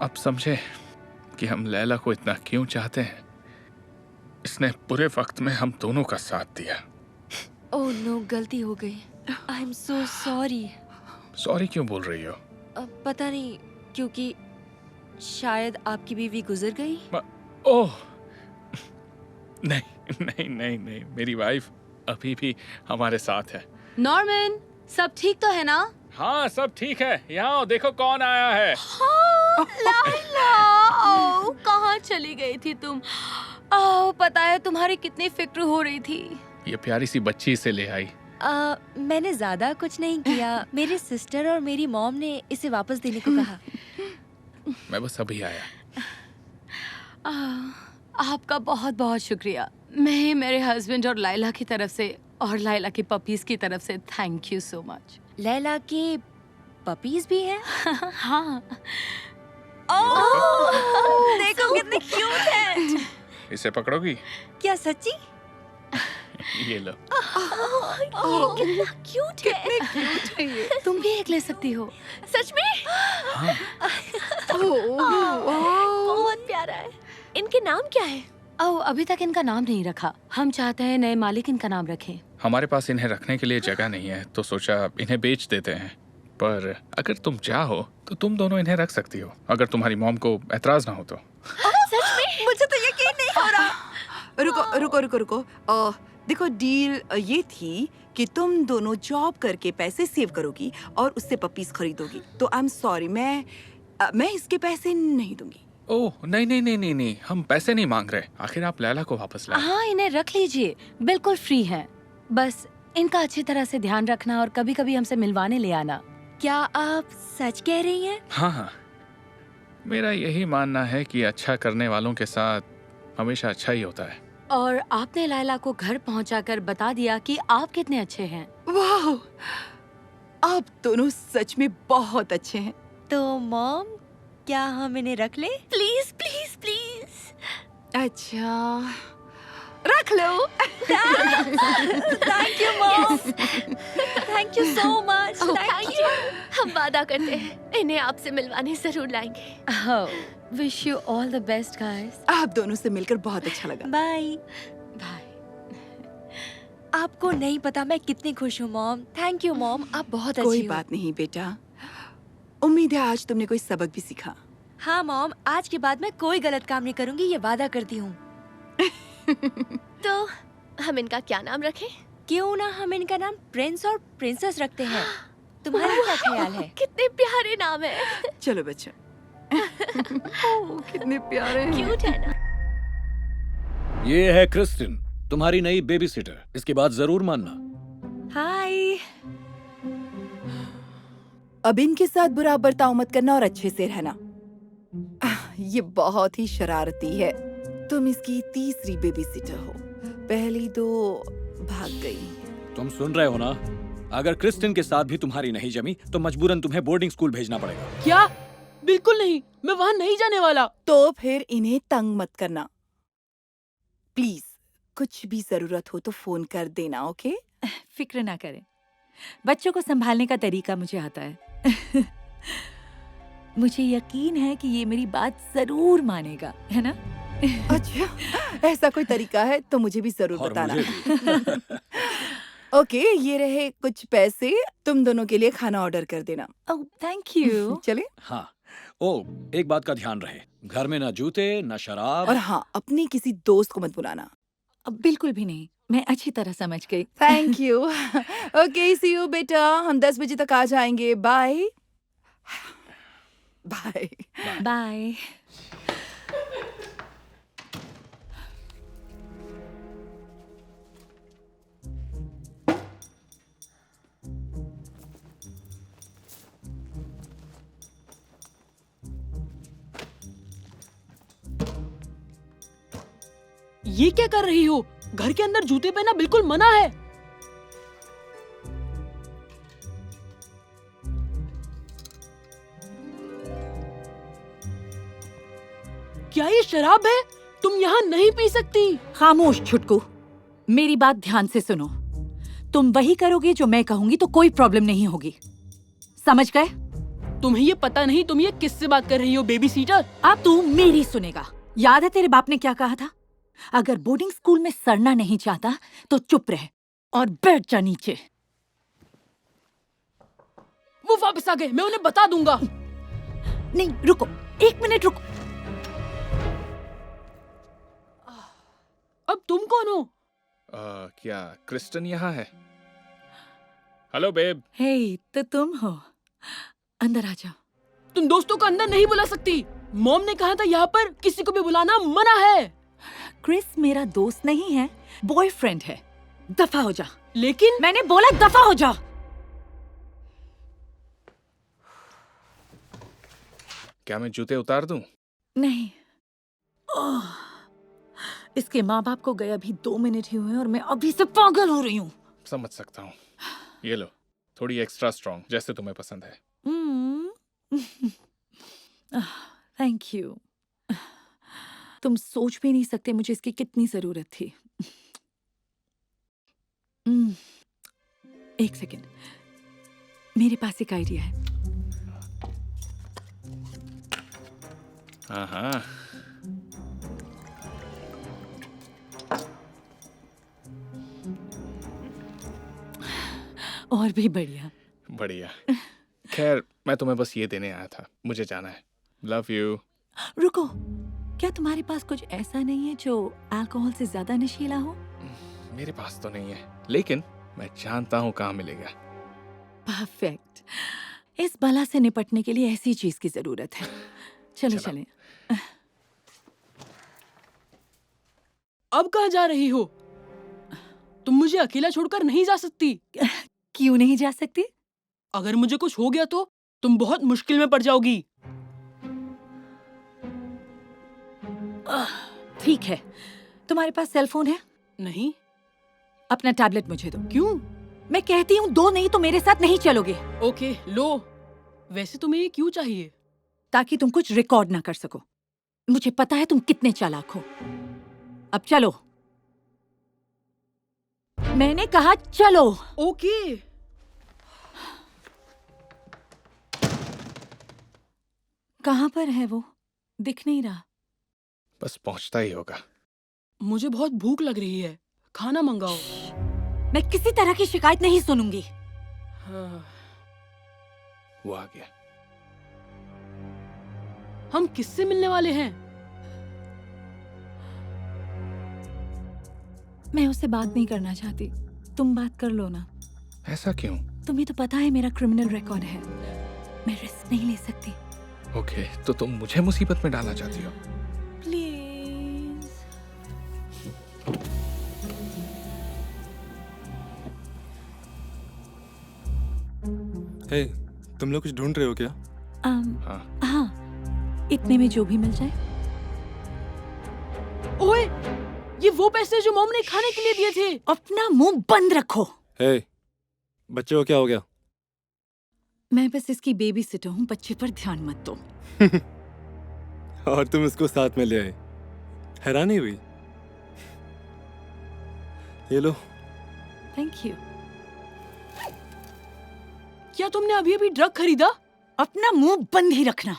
अब समझे कि हम लैला को इतना क्यों चाहते हैं। इसने बुरे वक्त में हम दोनों का साथ दिया। ओह नो, गलती हो गई। I am so sorry. Sorry क्यों बोल रही हो? पता नहीं, क्योंकि शायद आपकी बीवी गुजर गई। ओह नहीं नहीं नहीं नहीं, मेरी वाइफ अभी भी हमारे साथ है। नॉर्मन, सब ठीक तो है ना? हाँ सब ठीक है। यहाँ देखो कौन आया है। लाइला, ओह कहाँ चली गई थी तुम? ओह पता है तुम्हारी कितनी फिक्र हो रही थी। ये प्यारी सी बच्ची इसे ले आई। मैंने ज्यादा कुछ नहीं किया। मेरी सिस्टर और मेरी मॉम ने इसे वापस देने को कहा। मैं बस अभी आया। आपका बहुत बहुत शुक्रिया। मैं मेरे हस्बैंड और लाइला की तरफ से और लाइला की पपीज की तरफ से thank you so much. Laila के पपीज भी हैं? हाँ। देखो कितने क्यूट हैं। इसे पकड़ोगी? क्या सच्ची? ये लो। कितना क्यूट है। ये तुम भी एक ले सकती हो। सच में? बहुत प्यारा है। इनके नाम क्या है? ओह अभी तक इनका नाम नहीं रखा। हम चाहते हैं नए मालिक इनका नाम रखें। हमारे पास इन्हें रखने के लिए जगह नहीं है तो सोचा इन्हें बेच देते हैं। पर अगर तुम चाहो तो तुम दोनों इन्हें रख सकती हो, अगर तुम्हारी मॉम को एतराज ना हो तो। सच में? मुझे तो यकीन नहीं हो रहा। रुको रुको रुको रुको। देखो डील ये थी कि तुम दोनों जॉब करके पैसे सेव करोगी और उससे पपीज खरीदोगी। तो आई एम सॉरी, मैं इसके पैसे नहीं दूंगी। ओह नहीं नहीं नहीं नहीं नहीं, हम पैसे नहीं मांग रहे। आखिर आप लैला को वापस लाए। हाँ इन्हें रख लीजिए, बिल्कुल फ्री है। बस इनका अच्छी तरह से ध्यान रखना और कभी कभी हमसे मिलवाने ले आना। क्या आप सच कह रही हैं? हाँ हाँ, मेरा यही मानना है कि अच्छा करने वालों के साथ हमेशा अच्छा ही होता है। और आपने लाइला को घर पहुंचाकर बता दिया कि आप कितने अच्छे हैं। वाह, आप दोनों सच में बहुत अच्छे हैं। तो मॉम, क्या हम इन्हें रख लें? Please please please. अच्छा रख लो। Thank you mom. Thank you so much. Thank you. हम वादा करते हैं इन्हें आपसे मिलवाने जरूर लाएंगे। Wish you all the best guys. आप दोनों से मिलकर बहुत अच्छा लगा। Bye bye. आपको नहीं पता मैं कितनी खुश हूँ मॉम। थैंक यू मॉम, आप बहुत अच्छी हो। कोई बात नहीं बेटा, उम्मीद है आज तुमने कोई सबक भी सीखा। हाँ मॉम, आज के बाद मैं कोई गलत काम नहीं करूंगी, ये वादा करती हूँ। तो हम इनका क्या नाम रखें? क्यों ना हम इनका नाम प्रिंस और प्रिंसेस रखते हैं। तुम्हारा क्या ख्याल है? कितने प्यारे नाम है। चलो बच्चा। कितने प्यारे हैं। क्यूट है ना? ये है क्रिस्टिन, तुम्हारी नई बेबी सिटर। इसकी बात जरूर मानना। हाय। अब इनके साथ बुरा बर्ताव मत करना और अच्छे से रहना। ये बहुत ही शरारती है। तुम इसकी तीसरी बेबी सिटर हो, पहली दो भाग गई। तुम सुन रहे हो ना? अगर क्रिस्टिन के साथ भी तुम्हारी नहीं जमी तो मजबूरन तुम्हें बोर्डिंग स्कूल भेजना पड़ेगा। क्या? बिल्कुल नहीं, मैं वहाँ नहीं जाने वाला। तो फिर इन्हें तंग मत करना प्लीज। कुछ भी जरूरत हो तो फोन कर देना, ओके? फिक्र ना करें, बच्चों को संभालने का तरीका मुझे आता है। मुझे यकीन है कि ये मेरी बात जरूर मानेगा, है ना? अच्छा, ऐसा कोई तरीका है तो मुझे भी जरूर और बताना। मुझे ओके, ये रहे कुछ पैसे, तुम दोनों के लिए खाना ऑर्डर कर देना। Oh thank you. चले? हाँ, ओ एक बात का ध्यान रहे, घर में ना जूते ना शराब। और हाँ, अपनी किसी दोस्त को मत बुलाना। बिल्कुल भी नहीं, मैं अच्छी तरह समझ गई। Thank you. Okay, see you बेटा, हम 10 बजे तक आ जाएंगे। Bye bye bye. ये क्या कर रही हो? घर के अंदर जूते पहनना बिल्कुल मना है। क्या ये शराब है? तुम यहाँ नहीं पी सकती। खामोश छुटकू, मेरी बात ध्यान से सुनो। तुम वही करोगे जो मैं कहूंगी तो कोई प्रॉब्लम नहीं होगी, समझ गए? तुम्हें ये पता नहीं तुम ये किससे बात कर रही हो, बेबी सीटर? अब तू मेरी सुनेगा। याद है तेरे बाप ने क्या कहा था? अगर बोर्डिंग स्कूल में सड़ना नहीं चाहता तो चुप रह और बैठ जा नीचे। वो वापस आ गए, मैं उन्हें बता दूंगा। नहीं रुको, 1 मिनट रुको। अब तुम कौन हो? क्या क्रिस्टन यहाँ है? Hello babe. हे, तो तुम हो। अंदर आ जाओ। तुम दोस्तों को अंदर नहीं बुला सकती। मॉम ने कहा था यहाँ पर किसी को भी बुलाना मना है। क्रिस मेरा दोस्त नहीं है, बॉयफ्रेंड है। दफा हो जा। लेकिन मैंने बोला दफा हो जा। क्या मैं जूते उतार दूं? नहीं। इसके माँ बाप को गए अभी 2 मिनट ही हुए और मैं अभी से पागल हो रही हूँ। समझ सकता हूँ। ये लो, थोड़ी एक्स्ट्रा स्ट्रॉन्ग, जैसे तुम्हें पसंद है। Thank you. तुम सोच भी नहीं सकते मुझे इसकी कितनी जरूरत थी। 1 सेकेंड, मेरे पास एक आइडिया है। हाँ। और भी बढ़िया। बढ़िया। खैर, मैं तुम्हें बस ये देने आया था, मुझे जाना है। Love you. रुको, क्या तुम्हारे पास कुछ ऐसा नहीं है जो अल्कोहल से ज्यादा नशीला हो? मेरे पास तो नहीं है, लेकिन मैं जानता हूँ कहाँ मिलेगा। परफेक्ट। इस बला से निपटने के लिए ऐसी चीज की जरूरत है। चलो चलें। अब कहाँ जा रही हो? तुम मुझे अकेला छोड़कर नहीं जा सकती। क्यों नहीं जा सकती? अगर मुझे कुछ हो गया तो तुम बहुत मुश्किल में पड़ जाओगी। ठीक है, तुम्हारे पास सेल फोन है? नहीं। अपना टैबलेट मुझे दो। क्यों? मैं कहती हूँ दो, नहीं तो मेरे साथ नहीं चलोगे। ओके, लो। वैसे तुम्हें ये क्यों चाहिए? ताकि तुम कुछ रिकॉर्ड ना कर सको। मुझे पता है तुम कितने चालाक हो। अब चलो। मैंने कहा चलो। ओके। कहाँ पर है वो? दिख नहीं रहा। बस पहुंचता ही होगा। मुझे बहुत भूख लग रही है, खाना मंगाओ। मैं किसी तरह की शिकायत नहीं सुनूंगी। वो आ गया। हम किससे मिलने वाले हैं? मैं उससे बात नहीं करना चाहती, तुम बात कर लो ना। ऐसा क्यों? तुम्हें तो पता है मेरा क्रिमिनल रिकॉर्ड है, मैं रिस्क नहीं ले सकती। ओके, तो तुम मुझे मुसीबत में डालना चाहती हो? प्लीज। हे, तुम लोग कुछ ढूंढ रहे हो क्या? हाँ, इतने में जो भी मिल जाए। ओए, ये वो पैसे जो मॉम ने खाने के लिए दिए थे। अपना मुंह बंद रखो। हे, बच्चे को क्या हो गया? मैं बस इसकी बेबी सिटर हूँ, बच्चे पर ध्यान मत दो। और तुम इसको साथ में ले आए, हैरानी हुई। ये लो। Thank you. क्या तुमने अभी अभी ड्रग खरीदा? अपना मुंह बंद ही रखना।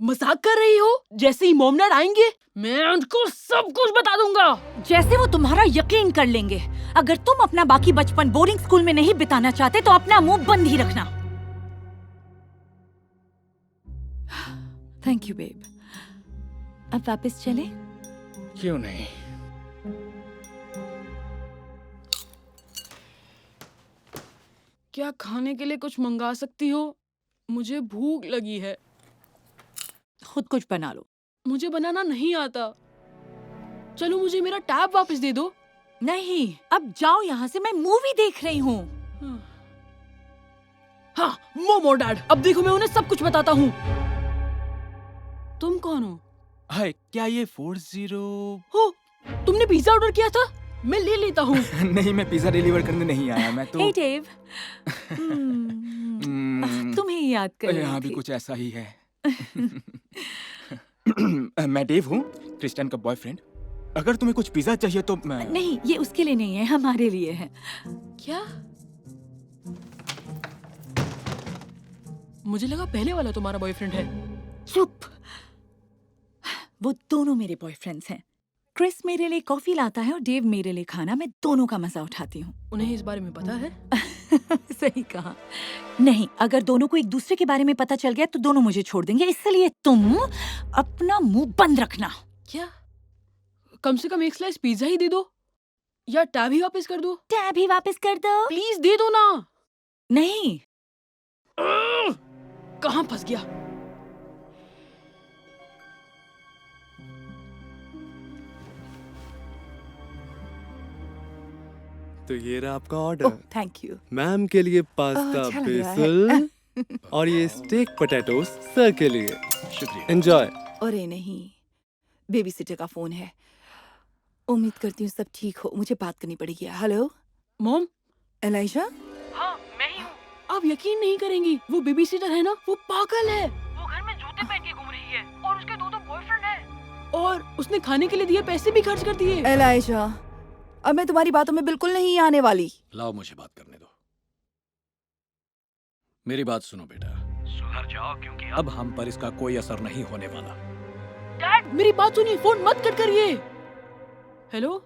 मजाक कर रही हो? जैसे ही मॉम डैड आएंगे मैं उनको सब कुछ बता दूंगा। जैसे वो तुम्हारा यकीन कर लेंगे। अगर तुम अपना बाकी बचपन बोर्डिंग स्कूल में नहीं बिताना चाहते तो अपना मुंह बंद ही रखना। Thank you babe. अब वापस चले? क्यों नहीं? क्या खाने के लिए कुछ मंगा सकती हो? मुझे भूख लगी है। खुद कुछ बना लो। मुझे बनाना नहीं आता। चलो मुझे मेरा टैब वापस दे दो। नहीं, अब जाओ यहाँ से, मैं मूवी देख रही हूँ। हाँ, मोमो डैड, अब देखो मैं उन्हें सब कुछ बताता हूँ। तुम कौन हो? हाय, क्या ये 40 हो? तुमने पिज्जा ऑर्डर किया था? मैं ले लेता हूँ। नहीं, मैं पिज्जा डिलीवर करने नहीं आया, मैं तो हे डेव। तुम्हें याद कर रही यहाँ भी थी। कुछ ऐसा ही है। मैं डेव हूँ, क्रिस्टियन का बॉयफ्रेंड। अगर तुम्हें कुछ पिज्जा चाहिए तो मैं नहीं, ये उसके लिए नहीं है, हमारे लिए है। क्या? मुझे लगा पहले वाला तुम्हारा बॉयफ्रेंड है। चुप। वो दोनों मेरे बॉयफ्रेंड्स हैं। क्रिस मेरे लिए कॉफी लाता है और डेव मेरे लिए खाना। मैं दोनों का मजा उठाती हूँ। उन्हें इस बारे में पता है? सही कहा। नहीं, अगर दोनों को एक दूसरे के बारे में पता चल गया तो दोनों मुझे छोड़ देंगे, इसलिए तुम अपना मुंह बंद रखना। क्या? कम से कम एक स्लाइस पिज्जा ही दे दो, या टैब ही वापस कर दो। टैब ही वापस कर दो, प्लीज दे दो ना। नहीं। कहाँ फंस गया? तो ये रहा आपका ऑर्डर। Thank you. मैम के लिए पास्ता अच्छा लग रहा है। बेसिल और ये स्टेक पोटैटोस सर के लिए। शुक्रिया। एंजॉय। अरे नहीं, बेबी सिटर का फोन है। उम्मीद करती हूँ सब ठीक हो, मुझे बात करनी पड़ेगी। Hello mom. एलाइजा? हाँ, मैं ही हूँ। आप यकीन नहीं करेंगी, वो बेबी सिटर है ना, वो पागल है। वो घर में जूते पहन के घूम रही है और उसके दो बॉयफ्रेंड हैं। और उसने खाने के लिए दिए पैसे भी खर्च कर दिए। एलाइजा, अब मैं तुम्हारी बातों में बिल्कुल नहीं आने वाली। लाओ मुझे बात करने दो। मेरी बात सुनो बेटा, सुधर जाओ क्योंकि अब हम पर इसका कोई असर नहीं होने वाला। डैड, मेरी बात सुनिए, फोन मत कट करिए। हेलो?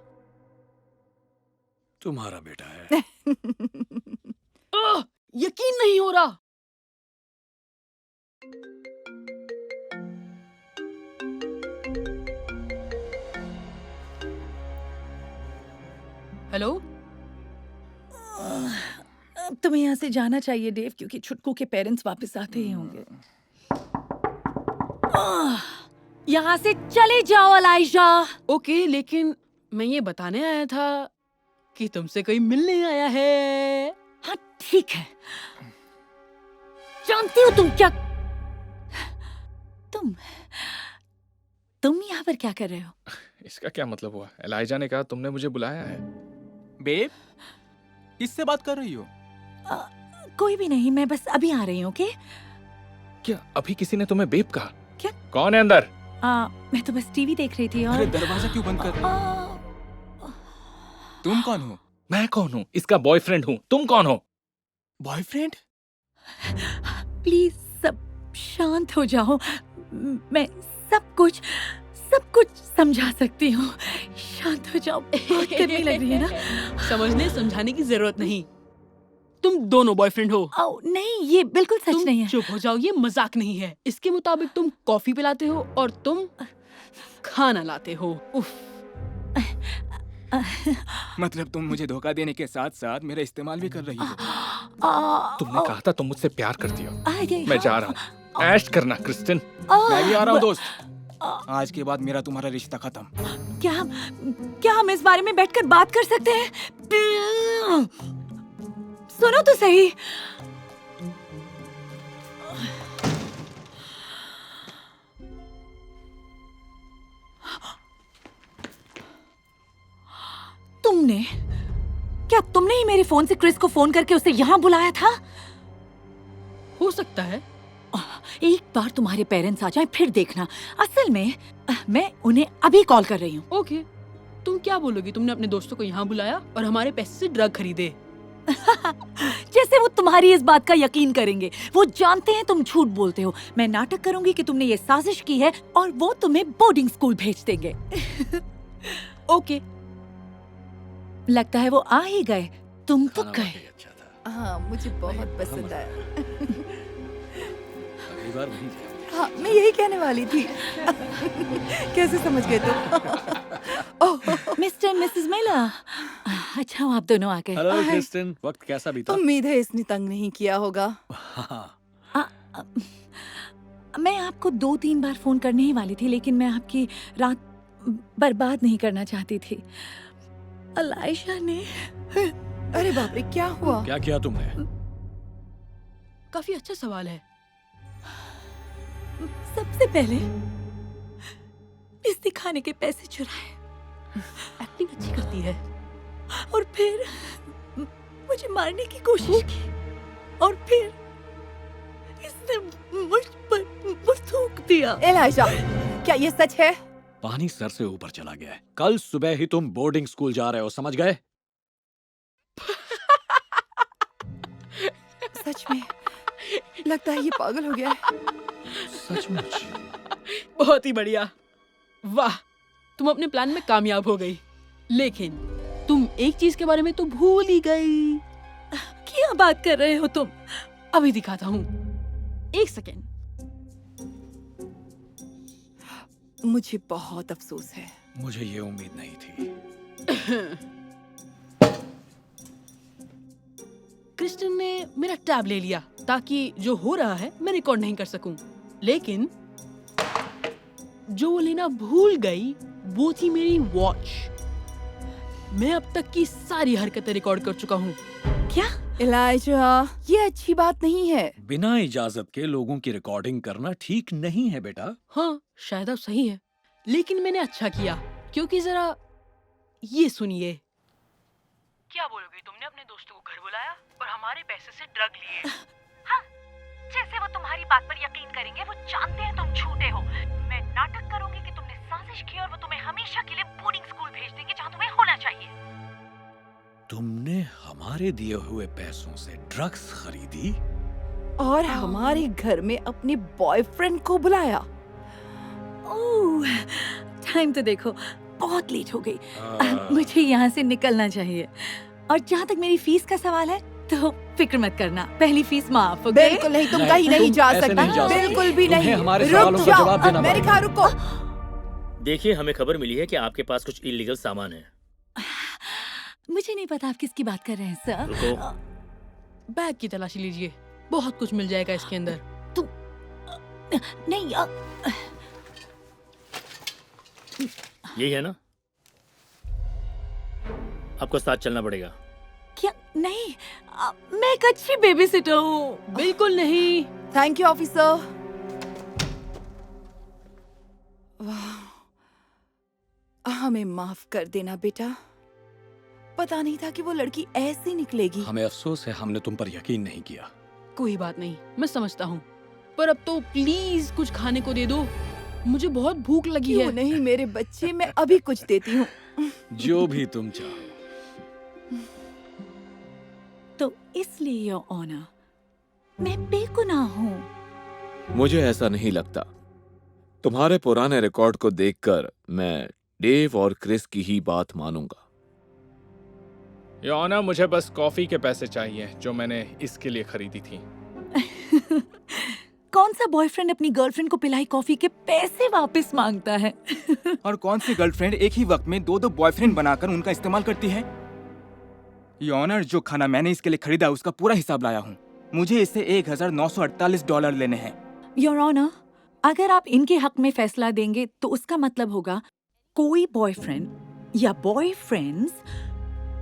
तुम्हारा बेटा है। यकीन नहीं हो रहा। हेलो? अब तुम्हें यहाँ से जाना चाहिए डेव, क्योंकि छुटकू के पेरेंट्स वापस आते ही होंगे। यहाँ से चले जाओ एलाइजा। ओके, लेकिन मैं ये बताने आया था कि तुमसे कोई मिलने आया है। हाँ ठीक है, जानती हो तुम क्या, तुम यहाँ पर क्या कर रहे हो? इसका क्या मतलब हुआ? एलाइजा ने कहा तुमने मुझे बुलाया है। बेब, किससे बात कर रही हो? कोई भी नहीं, मैं बस अभी आ रही हूँ। ओके? क्या अभी किसी ने तुम्हें बेब कहा? क्या? कौन है अंदर? मैं तो बस टीवी देख रही थी। और अरे दरवाजा क्यों बंद कर रही हो? तुम कौन हो? मैं कौन हूँ? इसका बॉयफ्रेंड हूँ। तुम कौन हो? बॉयफ्रेंड? प्लीज सब शांत हो जाओ, मैं सब कुछ समझा सकती हूँ। शांत हो जाओ, बहुत गर्मी लग रही है ना? समझने समझाने की जरूरत नहीं, तुम दोनों बॉयफ्रेंड हो। नहीं, ये बिल्कुल सच नहीं है। चुप हो जाओ, ये मजाक नहीं है। इसके मुताबिक तुम कॉफी पिलाते हो और तुम खाना लाते हो। उफ। मतलब तुम मुझे धोखा देने के साथ साथ मेरा इस्तेमाल भी कर रही हो। तुमने कहा था तुम मुझसे प्यार करती हो। मैं जा रहा हूँ। ऐश करना क्रिस्टिन। मैं भी आ रहा हूँ दोस्त। आज के बाद मेरा तुम्हारा रिश्ता खत्म। क्या हम इस बारे में बैठकर बात कर सकते हैं? सुनो तो सही। तुमने ही मेरे फोन से क्रिस को फोन करके उसे यहाँ बुलाया था? हो सकता है। एक बार तुम्हारे पेरेंट्स आ जाएं, फिर देखना। असल में मैं उन्हें अभी कॉल कर रही हूँ। ओके, तुम क्या बोलोगी? तुमने अपने दोस्तों को यहाँ बुलाया और हमारे पैसे से ड्रग खरीदे। जैसे वो तुम्हारी इस बात का यकीन करेंगे। वो जानते हैं तुम झूठ बोलते हो। मैं नाटक करूंगी कि तुमने ये साजिश की है और वो तुम्हें बोर्डिंग स्कूल भेज देंगे। ओके। लगता है वो आ ही गए। तुम तो गए। हाँ, मुझे बहुत पसंद आया। अगली बार वहीं जाएंगे। हाँ, मैं यही कहने वाली थी। कैसे समझ गए तुम? मिस्टर मिसेस मेला, अच्छा आप दोनों आ गए। हेलो क्रिस्टिन, वक्त कैसा बीता? उम्मीद है इसने तंग नहीं किया होगा। मैं आपको 2-3 बार फोन करने ही वाली थी, लेकिन मैं आपकी रात बर्बाद नहीं करना चाहती थी। एलाइजा ने। अरे बाप रे, क्या हुआ? क्या किया तुमने? काफी अच्छा सवाल है। सबसे पहले इसने खाने के पैसे चुराए। एक्टिंग अच्छी करती है। और फिर मुझे मारने की कोशिश की और फिर इसने मुझ पर थूक दिया। एलाइजा, क्या ये सच है? पानी सर से ऊपर चला गया है। कल सुबह ही तुम बोर्डिंग स्कूल जा रहे हो, समझ गए? सच में लगता है ये पागल हो गया है। सचमुच। बहुत ही बढ़िया, वाह, तुम अपने प्लान में कामयाब हो गई। लेकिन तुम एक चीज के बारे में तो भूल ही गई। क्या बात कर रहे हो तुम? अभी दिखाता हूँ, एक सेकेंड। मुझे बहुत अफसोस है। मुझे ये उम्मीद नहीं थी। क्रिस्टन ने मेरा टैब ले लिया ताकि जो हो रहा है मैं रिकॉर्ड नहीं कर सकूं। लेकिन जो वो लेना भूल गई वो थी मेरी वॉच। मैं अब तक की सारी हरकतें रिकॉर्ड कर चुका हूँ। क्या? इलाइजा, ये अच्छी बात नहीं है। बिना इजाजत के लोगों की रिकॉर्डिंग करना ठीक नहीं है बेटा। हाँ, शायद अब सही है, लेकिन मैंने अच्छा किया, क्योंकि जरा ये सुनिए। क्या बोलोगे, तुमने अपने दोस्तों को घर बुलाया और हमारे पैसे से ड्रग लिए। हाँ, जैसे वो तुम्हारी बात पर यकीन करेंगे, वो जानते हैं तुम झूठे हो। मैं नाटक करूंगी कि तुमने साजिश की और वो तुम्हें हमेशा के लिए बोर्डिंग स्कूल भेज देंगे जहाँ तुम्हें होना चाहिए। तुमने हमारे दिए हुए पैसों से ड्रग्स खरीदी और हमारे घर में अपने बॉयफ्रेंड को बुलाया। ओह, टाइम तो देखो, बहुत लेट हो गई। मुझे यहाँ से निकलना चाहिए। और जहाँ तक मेरी फीस का सवाल है, तो फिक्र मत करना, पहली फीस माफ। ओके? बिल्कुल नहीं, तुम कहीं नहीं जा सकता। बिल्कुल भी नहीं। रुक जाओ, अमेरिका रुको। देखिए, हमें खबर मिली है कि आपके पास कुछ इलीगल सामान है। मुझे नहीं पता आप किसकी बात कर रहे हैं सर। रुको। बैग की तलाशी लीजिए, बहुत कुछ मिल जाएगा इसके अंदर। नहीं, यही है ना? आपको साथ चलना पड़ेगा। क्या? नहीं, मैं एक अच्छी बेबी सिटर हूँ। बिल्कुल नहीं। Thank you officer. वाह, हमें माफ कर देना बेटा। पता नहीं था कि वो लड़की ऐसी निकलेगी। हमें अफसोस है हमने तुम पर यकीन नहीं किया। कोई बात नहीं, मैं समझता हूँ, पर अब तो प्लीज कुछ खाने को दे दो, मुझे बहुत भूख लगी है। नहीं मेरे बच्चे, मैं अभी कुछ देती हूँ। जो भी तुम चाहो। तो इसलिए योर ऑनर, मैं बेगुनाह हूँ। मुझे ऐसा नहीं लगता। तुम्हारे पुराने रिकॉर्ड को देखकर मैं डेव और क्रिस की ही बात मानूंगा। योना, मुझे बस कॉफी के पैसे चाहिए जो मैंने इसके लिए खरीदी थी। कौन सा बॉयफ्रेंड अपनी गर्लफ्रेंड को पिलाई कॉफी के पैसे वापस मांगता है? और कौन सी गर्लफ्रेंड एक ही वक्त में दो दो बॉयफ्रेंड बनाकर उनका इस्तेमाल करती है? योर ऑनर, जो खाना मैंने इसके लिए खरीदा उसका पूरा हिसाब लाया हूँ। मुझे इससे $1948 लेने हैं। योर ऑनर, अगर आप इनके हक में फैसला देंगे तो उसका मतलब होगा कोई बॉयफ्रेंड या बॉयफ्रेंड्स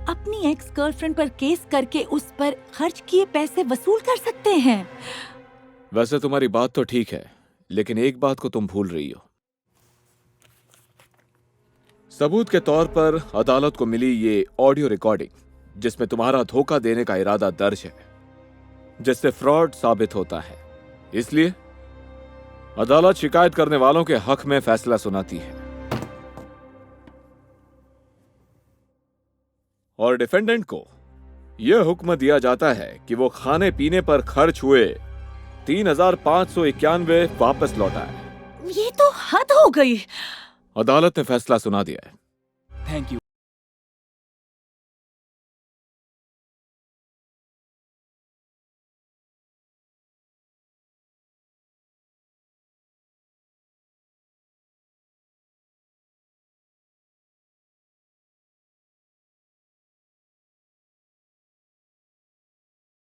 अपनी एक्स गर्लफ्रेंड पर केस करके उस पर खर्च किए पैसे वसूल कर सकते हैं। वैसे तुम्हारी बात तो ठीक है, लेकिन एक बात को तुम भूल रही हो। सबूत के तौर पर अदालत को मिली ये ऑडियो रिकॉर्डिंग जिसमें तुम्हारा धोखा देने का इरादा दर्ज है, जिससे फ्रॉड साबित होता है। इसलिए अदालत शिकायत करने वालों के हक में फैसला सुनाती है और डिफेंडेंट को यह हुक्म दिया जाता है कि वो खाने पीने पर खर्च हुए 3,591 वापस लौटाए। ये तो हद हो गई। अदालत ने फैसला सुना दिया है। Thank you.